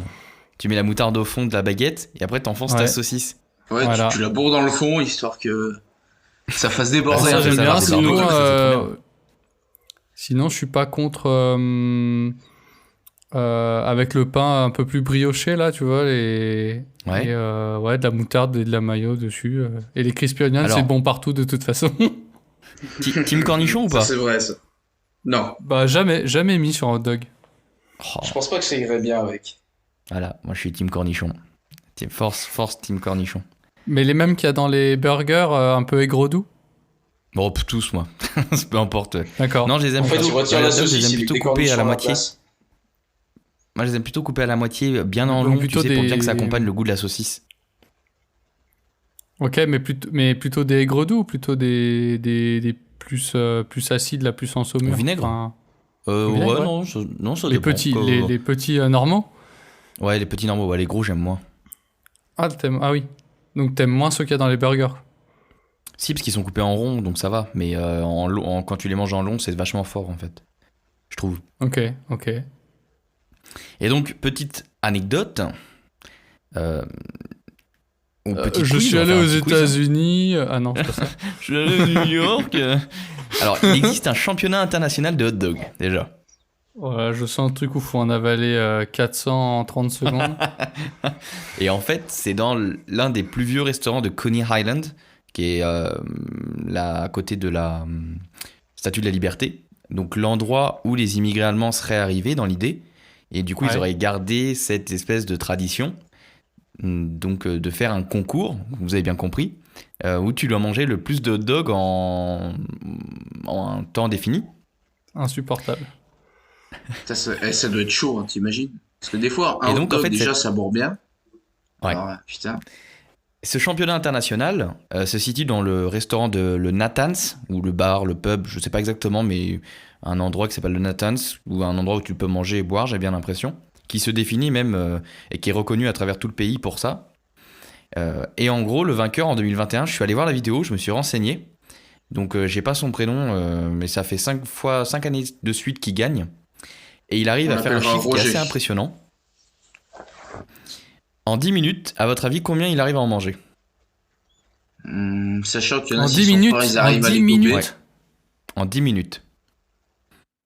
Tu mets la moutarde au fond de la baguette et après t'enfonces ta Ouais. saucisse. Ouais, Voilà. tu la bourres dans le fond, histoire que ça fasse Bah, déborder. Ça, Ouais, j'aime ça bien. va, c'est barbecue, Sinon, ça, c'est trop bien. sinon, je suis pas contre avec le pain un peu plus brioché là, tu vois, Ouais. ouais, de la moutarde et de la mayo dessus. Et les crispy onions, Alors- c'est bon partout de toute façon. Team cornichon ou Ça, pas? c'est vrai, ça. Non, Bah jamais mis sur un hot dog. Oh, je pense pas que ça irait bien avec. voilà, moi je suis team cornichon. Force team cornichon. Mais les mêmes qu'il y a dans les burgers, un peu aigre doux. Bon, tous moi. Peu importe. Ouais. D'accord. Non, je les aime En fait, plutôt. tu retires les la hot dogs, je saucisse, les aime il plutôt est coupés à la cornichon moitié. place. Moi, je les aime plutôt coupés à la moitié, bien en Donc long, plutôt tu sais, pour bien des- que ça accompagne le goût de la saucisse. Ok, mais plutôt des aigres doux ou plutôt des plus acides, la plus en saumure. Au vinaigre Enfin, Ouais, ouais. non, ça les dépend. petits, les petits normaux. Ouais, les petits normaux, ouais, les gros, j'aime moins. Ah, ah oui. Donc t'aimes moins ceux qu'il y a dans les burgers. Si, parce qu'ils sont coupés en rond, donc ça va. Mais quand tu les manges en long, c'est vachement fort, en fait. Je trouve. Ok. Et donc, petite anecdote. Ou petit Je quiz, suis on va allé faire un aux petit quiz, hein. États-Unis. Ah non, c'est pas ça. Je suis allé à New York. Alors, il existe un championnat international de hot dog, déjà. Voilà, je sens le truc où il faut en avaler 400 en 30 secondes. Et en fait, c'est dans l'un des plus vieux restaurants de Coney Island, qui est là, à côté de la Statue de la Liberté. Donc, l'endroit où les immigrés allemands seraient arrivés, dans l'idée. Et du coup, Ouais. ils auraient gardé cette espèce de tradition. Donc, de faire un concours, vous avez bien compris, où tu dois manger le plus de hot dogs en un temps défini. Insupportable. Ça doit être chaud, hein, t'imagines? Parce que des fois, un Et hot donc, en dog, fait, déjà, ça bourre bien. Ouais. Alors, putain. Ce championnat international se situe dans le restaurant de le Nathan's, ou le bar, le pub, je sais pas exactement, mais un endroit qui s'appelle le Nathan's, ou un endroit où tu peux manger et boire, j'ai bien l'impression, qui se définit même et qui est reconnu à travers tout le pays pour ça. Et en gros, le vainqueur en 2021, je suis allé voir la vidéo, je me suis renseigné. Donc j'ai pas son prénom, mais ça fait 5 années de suite qu'il gagne. Et il arrive On à faire un l'appellera chiffre qui est Roger. assez impressionnant. En 10 minutes, à votre avis, combien il arrive à en manger? Sachant qu'il y en a En qui 10 sont minutes, forts, ils en arrivent à 10 les minutes. gober. Ouais. En 10 minutes.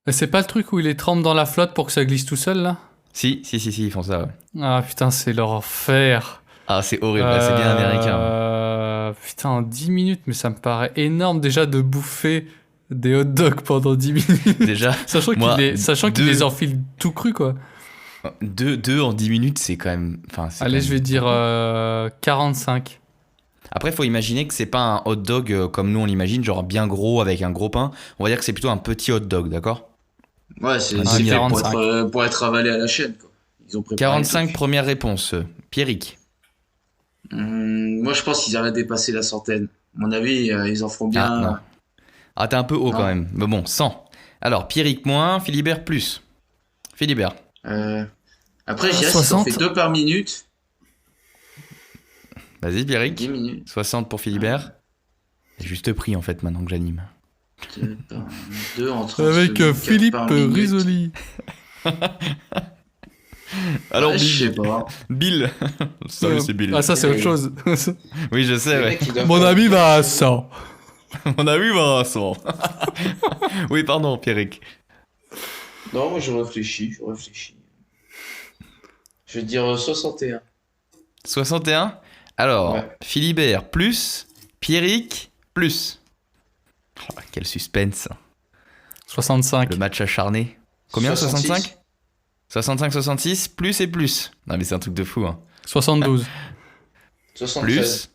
Mais c'est pas le truc où il les trempe dans la flotte pour que ça glisse tout seul, là? Si, ils font ça, ouais. Ah putain, c'est l'enfer. Ah, c'est horrible, là, c'est bien américain. Putain, en 10 minutes, mais ça me paraît énorme déjà de bouffer des hot dogs pendant 10 minutes. Déjà, Sachant moi, qu'il deux- les enfile tout cru, quoi. deux en 10 minutes, c'est quand même... Enfin, c'est Allez, quand je même- vais dire 45. Après, il faut imaginer que c'est pas un hot dog comme nous on l'imagine, genre bien gros avec un gros pain. On va dire que c'est plutôt un petit hot dog, d'accord? Ouais, c'est Ah, fait 45. pour être avalé à la chaîne, quoi. Ils ont préparé 45 le truc. premières réponses. Pierrick. Moi, je pense qu'ils allaient dépasser la centaine. À mon avis, ils en feront Ah, non. bien. Ah, t'es un peu haut Non. quand même. Mais bon, 100. Alors, Pierrick moins, Philibert plus. Philibert. Après, je dirais si on 60. fait 2 par minute, Vas-y, 10 Pierrick. minutes. 60 pour Philibert. C'est juste prix en fait maintenant que j'anime. 2 en 30 Avec secondes, 4 Philippe par minute. Risoli. Alors, Ouais, je sais Bill. pas. Bill. Salut, c'est Bill. Ah, ça, c'est autre chose. Oui, je sais, Les ouais. mecs, ils doivent Mon faire- ami va à 100. On a vu Vincent. Oui, pardon, Pierrick. Non, moi, je réfléchis. Je vais dire 61. 61. Alors, Ouais. Philibert plus, Pierrick plus. Oh, quel suspense. 65. Le match acharné. Combien 66. 65 65, 66, plus et plus. Non mais c'est un truc de fou. Hein. 72. 73.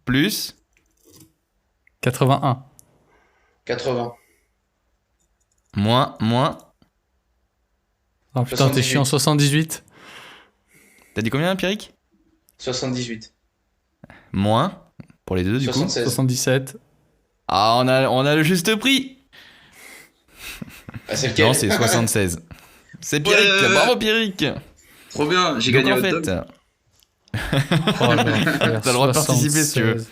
Plus, 81. 80. moins. Ah putain, t'es 78. chiant. 78. T'as dit combien, Pierrick? 78. Moins, pour les deux du coup. 76. 77. Ah, on a le juste prix. Ah, c'est lequel? Non, c'est 76. C'est Pierrick, Ouais. bravo Pierrick. Trop bien, j'ai Donc gagné en le fait, dog. Oh, l'enfer. T'as le droit de participer si tu veux.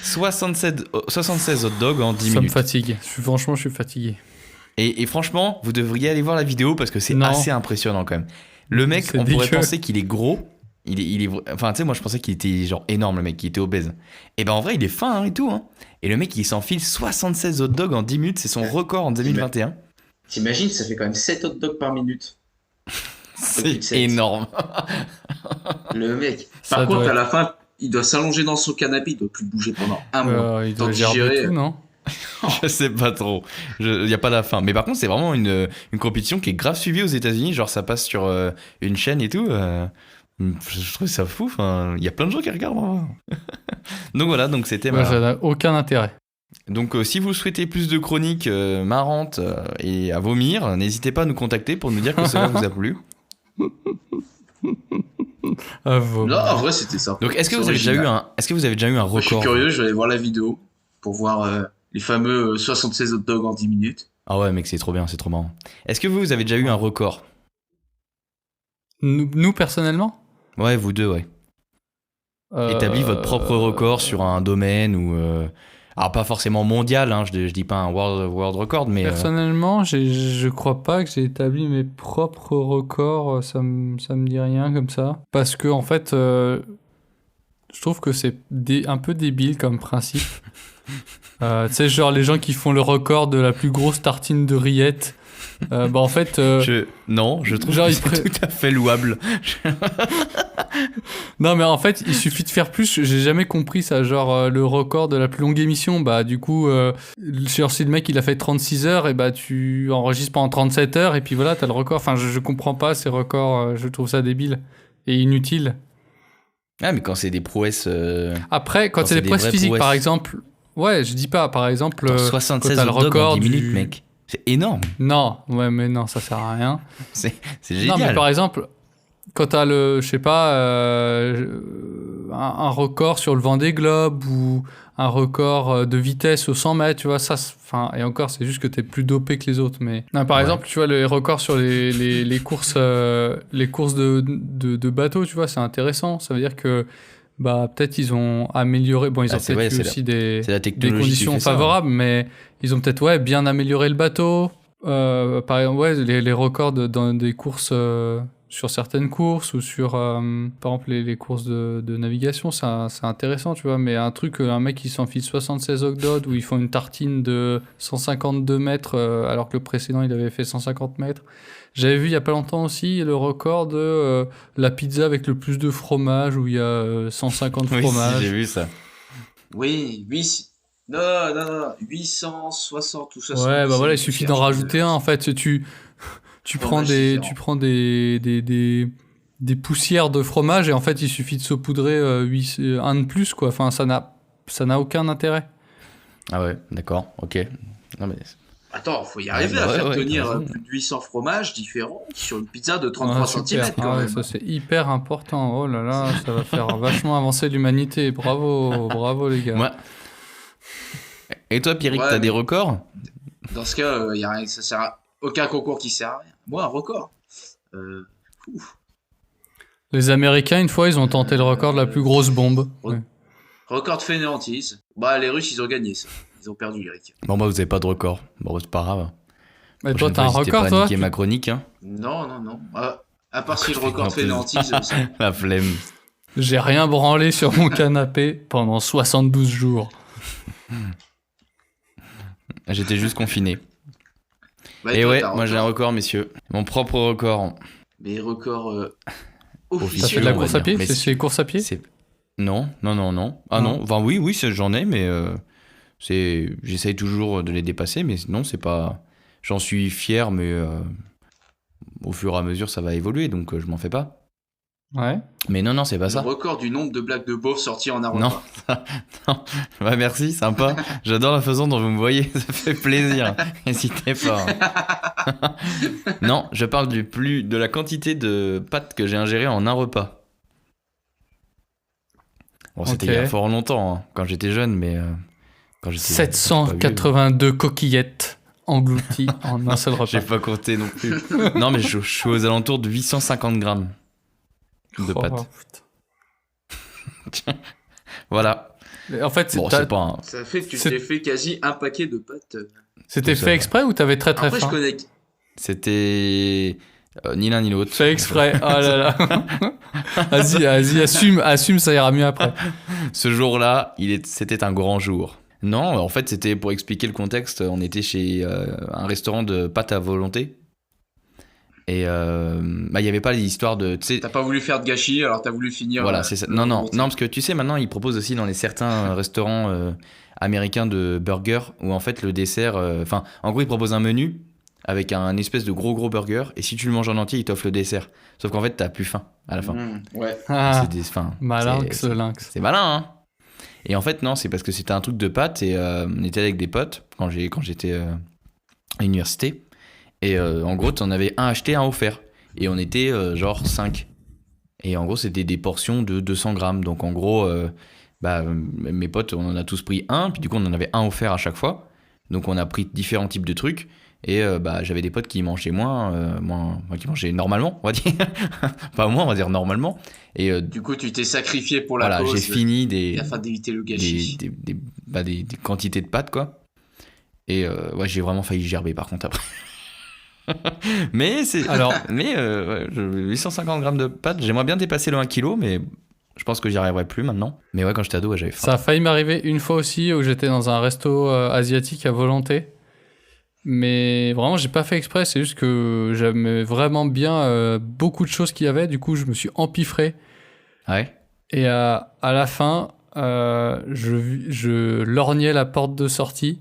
76. 76 hot dogs en 10 Ça me minutes. fatigue. Franchement, je suis fatigué. Et franchement, vous devriez aller voir la vidéo parce que c'est Non. assez impressionnant quand même. Le mec, C'est on pourrait dégueu. penser qu'il est gros. Enfin, tu sais, moi je pensais qu'il était genre énorme, le mec, qu'il était obèse. Et ben en vrai, il est fin hein, et tout. Hein. Et le mec, il s'enfile 76 hot dogs en 10 minutes. C'est son record en 2021. T'imagines, ça fait quand même 7 hot dogs par minute. C'est sept. énorme. Le mec. Ça Par contre, doit à la fin, il doit s'allonger dans son canapé, il doit plus bouger pendant un mois. Il doit Tant gerber digérer. tout, non? Je sais pas trop. Il y a pas la fin. Mais par contre, c'est vraiment une compétition qui est grave suivie aux États-Unis. Genre, ça passe sur une chaîne et tout. Je trouve ça fou. Enfin, il y a plein de gens qui regardent. Vraiment. Donc voilà, donc c'était Ouais, ma. ça n'a aucun intérêt. Donc si vous souhaitez plus de chroniques marrantes et à vomir, n'hésitez pas à nous contacter pour nous dire que cela vous a plu. Ah, vous. Non, en vrai, c'était ça. Donc est-ce que C'est vous avez déjà original. eu est-ce que vous avez déjà eu un Moi, je suis record? curieux, je vais aller voir la vidéo pour voir les fameux 76 hot dogs en 10 minutes. Ah ouais, mec, c'est trop bien, c'est trop marrant. Est-ce que vous avez déjà eu un record? Nous, personnellement? Ouais, vous deux, ouais. Établi votre propre record sur un domaine ou alors pas forcément mondial, hein, je dis pas un world record, mais Personnellement, je crois pas que j'ai établi mes propres records. Ça me dit rien comme ça. Parce que, en fait, je trouve que c'est un peu débile comme principe. Tu sais, genre les gens qui font le record de la plus grosse tartine de rillettes. En fait. je trouve genre, que il c'est tout à fait louable. Non, mais en fait, il suffit de faire plus. J'ai jamais compris ça. Genre, le record de la plus longue émission, du coup, genre, si le mec il a fait 36 heures, et tu enregistres pendant 37 heures, et puis voilà, t'as le record. Enfin, je comprends pas ces records. Je trouve ça débile et inutile. Ah, mais quand c'est des prouesses. Après, quand c'est des prouesses vraies physiques, prouesses. par exemple. Ouais, je dis pas, par exemple. Attends, quand 76 t'as le hot dogs en record 10 minutes, du- mec. C'est énorme. Non, ouais, mais non, ça sert à rien. C'est Non, génial. mais par exemple, quand t'as le, je sais pas, un record sur le Vendée Globe ou un record de vitesse aux 100 mètres, tu vois, ça, et encore, c'est juste que t'es plus dopé que les autres, mais... Non, par exemple, tu vois, les records sur les courses, de bateaux, tu vois, c'est intéressant, ça veut dire que, bah, peut-être ils ont amélioré, bon, ils ont peut-être eu aussi des C'est la technologie qui conditions fait ça, hein. favorables, mais ils ont peut-être, bien amélioré le bateau, par exemple, les records dans des courses... sur certaines courses ou sur, par exemple, les courses de navigation, c'est intéressant, tu vois, mais un mec qui s'enfile 76 ogdoad où ils font une tartine de 152 mètres alors que le précédent, il avait fait 150 mètres. J'avais vu il y a pas longtemps aussi le record de la pizza avec le plus de fromage où il y a 150 Oui, fromages. si, j'ai vu ça. Oui, 8... Non, 860 ou 70. Ouais, bah voilà, il suffit d'en rajouter un, en fait, tu prends des poussières de fromage et en fait il suffit de saupoudrer un de plus, quoi. Enfin, ça n'a aucun intérêt. Ah ouais, d'accord, ok. Non, mais... Attends, faut y arriver à faire tenir plus de 800 fromages différents sur une pizza de 33 cm quand même. Ça c'est hyper important. Oh là là, ça va faire vachement avancer l'humanité. Bravo les gars. Ouais. Et toi, Pierrick, t'as des records? Dans ce cas, y a rien, ça sert à aucun concours qui sert à rien. Moi, un record. Les Américains, une fois, ils ont tenté le record de la plus grosse bombe. Ouais. Record de fainéantise. Bah, les Russes, ils ont gagné ça. Ils ont perdu, Eric. Bon, bah, vous avez pas de record. Bon, c'est pas grave. Mais toi, t'as un record, toi? Ma chronique, hein. Non. À part si le record de fainéantise. La flemme. J'ai rien branlé sur mon canapé pendant 72 jours. J'étais juste confiné. Bah, et toi, ouais, t'as un moi j'ai un record, messieurs. Mon propre record. Mais record Ça fait officiel. de la on va course à dire. pied? Mais C'est course à pied? Non. Ah non. Enfin, oui, j'en ai, mais j'essaye toujours de les dépasser, mais non, c'est pas. J'en suis fier, mais au fur et à mesure, ça va évoluer, donc je m'en fais pas. Ouais. Mais non, c'est pas Le ça. record du nombre de blagues de beauf sorties en un repas. Non, non. Bah, merci, sympa. J'adore la façon dont vous me voyez, ça fait plaisir. N'hésitez pas. Non, je parle de la quantité de pâtes que j'ai ingérées en un repas. Bon, c'était il y a fort longtemps, hein, quand j'étais jeune, mais quand j'étais 782 coquillettes englouties en un seul repas. J'ai pas compté non plus. Non, mais je suis aux alentours de 850 grammes de pâtes. Tiens, voilà. Mais en fait, bon, c'est pas un... Ça fait que tu t'es fait quasi un paquet de pâtes. C'était fait exprès ou t'avais très Après, faim? je connais. C'était ni l'un ni l'autre. Fait exprès. Oh là là. Vas-y, assume, ça ira mieux après. Ce jour-là, c'était un grand jour. Non, en fait, c'était pour expliquer le contexte. On était chez un restaurant de pâtes à volonté. Et il n'y avait pas l'histoire de... T'as pas voulu faire de gâchis, alors t'as voulu finir... Voilà, c'est ça. Non, parce que tu sais, maintenant, ils proposent aussi dans certains restaurants américains de burgers, où en fait, le dessert... en gros, ils proposent un menu avec un espèce de gros burger, et si tu le manges en entier, ils t'offrent le dessert. Sauf qu'en fait, t'as plus faim à la fin. Ouais. Malinx, le lynx. C'est malin, hein. Et en fait, non, c'est parce que c'était un truc de pâtes, et on était avec des potes, quand j'étais à l'université. Et en gros, t'en avais un acheté, un offert. Et on était genre 5. Et en gros, c'était des portions de 200 grammes. Donc en gros, mes potes, on en a tous pris un. Puis du coup, on en avait un offert à chaque fois. Donc on a pris différents types de trucs. Et j'avais des potes qui mangeaient qui mangeaient normalement, on va dire. Pas moins, on va dire normalement. Et du coup, tu t'es sacrifié pour la voilà, cause. j'ai fini afin d'éviter le gâchis. des quantités de pâtes, quoi. Et j'ai vraiment failli gerber par contre après. Mais 850 grammes de pâtes, j'aimerais bien dépasser le 1 kg, mais je pense que j'y arriverai plus maintenant. Mais ouais, quand j'étais ado, j'avais faim. Ça a failli m'arriver une fois aussi où j'étais dans un resto asiatique à volonté. Mais vraiment, j'ai pas fait exprès, c'est juste que j'aimais vraiment bien beaucoup de choses qu'il y avait, du coup, je me suis empiffré. Ouais. Et à la fin, je lorgnais la porte de sortie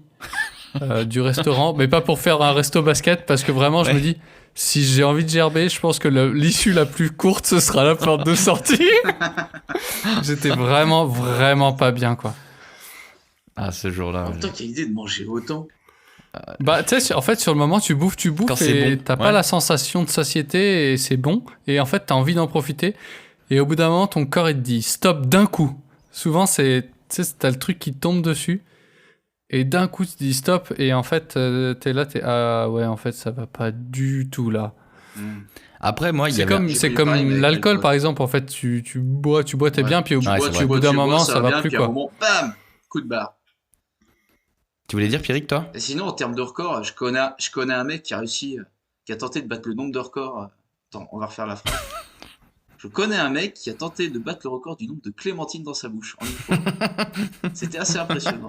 du restaurant, mais pas pour faire un resto basket, parce que vraiment, je me dis, si j'ai envie de gerber, je pense que l'issue la plus courte, ce sera la porte de sortie. J'étais vraiment pas bien, quoi. Ah, ce jour-là. En même temps, quelle idée de manger autant. Bah, tu sais, en fait, sur le moment, tu bouffes Quand et c'est bon, t'as pas la sensation de satiété et c'est bon. Et en fait, t'as envie d'en profiter. Et au bout d'un moment, ton corps, il te dit stop d'un coup. Souvent, tu sais, t'as le truc qui tombe dessus. Et d'un coup, tu te dis stop. Et en fait, t'es là, ah ouais, en fait, ça va pas du tout là. Après, moi, il y C'est avait... comme, J'ai c'est pris comme pareil, mais avec l'alcool, l'alcool. par exemple. En fait, tu bois, t'es Ouais. bien. Puis au Ouais, c'est vrai. bout d'un moment, ça va bien, plus, puis à un quoi. moment, bam, coup de barre. Tu voulais dire, Pierrick, toi? Et sinon, en termes de record, je connais un mec qui a réussi, qui a tenté de battre le nombre de records. Attends, on va refaire la phrase. Je connais un mec qui a tenté de battre le record du nombre de clémentines dans sa bouche en une fois. C'était assez impressionnant.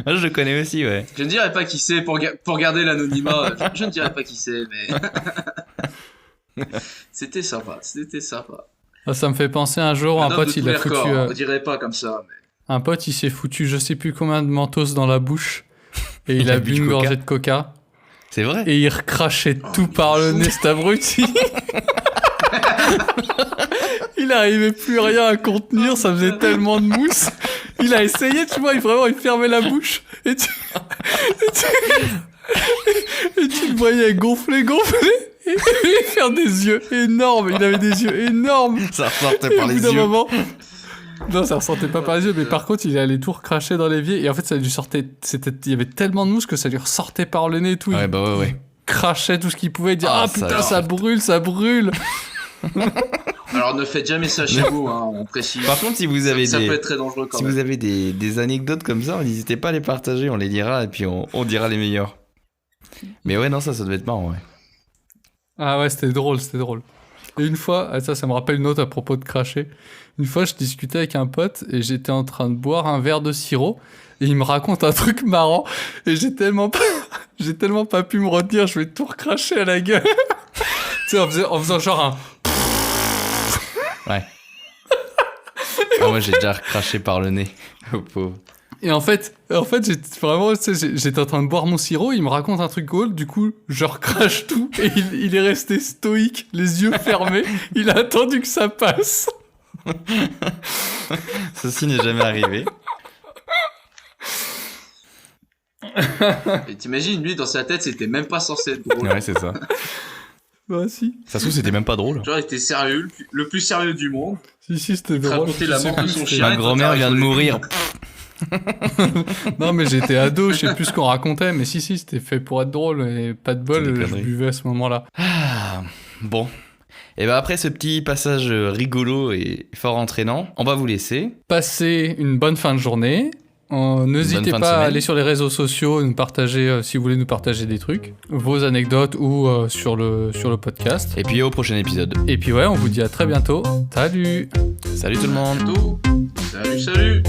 Ah, je le connais aussi, ouais. Je ne dirais pas qui c'est pour garder l'anonymat. Je ne dirais pas qui c'est, mais c'était sympa. C'était sympa. Ah, ça me fait penser un jour, un homme de pote, tous il les a foutu. records. On dirait pas comme ça, mais Un pote, il s'est foutu je sais plus combien de mentos dans la bouche. Et il a bu du une coca. gorgée de coca. C'est vrai? Et il recrachait Oh, tout mais par le fou. nez, cet abruti. Il arrivait plus rien à contenir, ça faisait tellement de mousse. Il a essayé, tu vois, il fermait la bouche. Et tu le voyais gonfler. Et faire des yeux énormes. Il avait des yeux énormes. Ça ressortait Et par au bout les d'un yeux. moment... Non, ça ressortait pas par les yeux, mais par contre, il allait tout recracher dans l'évier. Et en fait, ça lui sortait... Il y avait tellement de mousse que ça lui ressortait par le nez et tout. Ouais, Il bah ouais. crachait tout ce qu'il pouvait. Il disait, Ah, ah ça putain, alors. ça brûle. alors ne faites jamais ça chez vous, hein, on précise. Par contre, si vous avez Ça des... peut être très dangereux quand Si même. vous avez des anecdotes comme ça, n'hésitez pas à les partager, on les dira et puis on dira les meilleurs. Mais ouais, non, ça devait être marrant, ouais. Ah ouais, c'était drôle. Et une fois, ça me rappelle une autre à propos de cracher. Une fois, je discutais avec un pote et j'étais en train de boire un verre de sirop et il me raconte un truc marrant et j'ai tellement pas pu me retenir, je vais tout recracher à la gueule. Tu sais, en faisant genre un... Ouais. Ah, moi, j'ai déjà craché par le nez. Oh, pauvre. Et en fait, j'étais en train de boire mon sirop, il me raconte un truc cool, du coup, je recrache tout, et il est resté stoïque, les yeux fermés, il a attendu que ça passe. Ceci n'est jamais arrivé. Et t'imagines, lui, dans sa tête, c'était même pas censé être drôle. Ouais, c'est ça. Bah si, Ça se trouve, c'était même pas drôle. Genre, il était sérieux, le plus sérieux du monde. si, c'était Il te drôle. racontait la Je sais mort de plus, son c'était- chien. Ma grand-mère vient de mourir. Non, mais j'étais ado, je sais plus ce qu'on racontait, mais si, c'était fait pour être drôle, et pas de C'est des bol, je conneries. buvais à ce moment-là. Ah, bon. Et ben après ce petit passage rigolo et fort entraînant, on va vous laisser. Passez une bonne fin de journée. N'hésitez fin de pas à semaine. aller sur les réseaux sociaux, nous partager, si vous voulez nous partager des trucs, vos anecdotes ou sur le podcast. Et puis au prochain épisode. Et puis ouais, on vous dit à très bientôt. Salut! Salut tout le monde. Salut.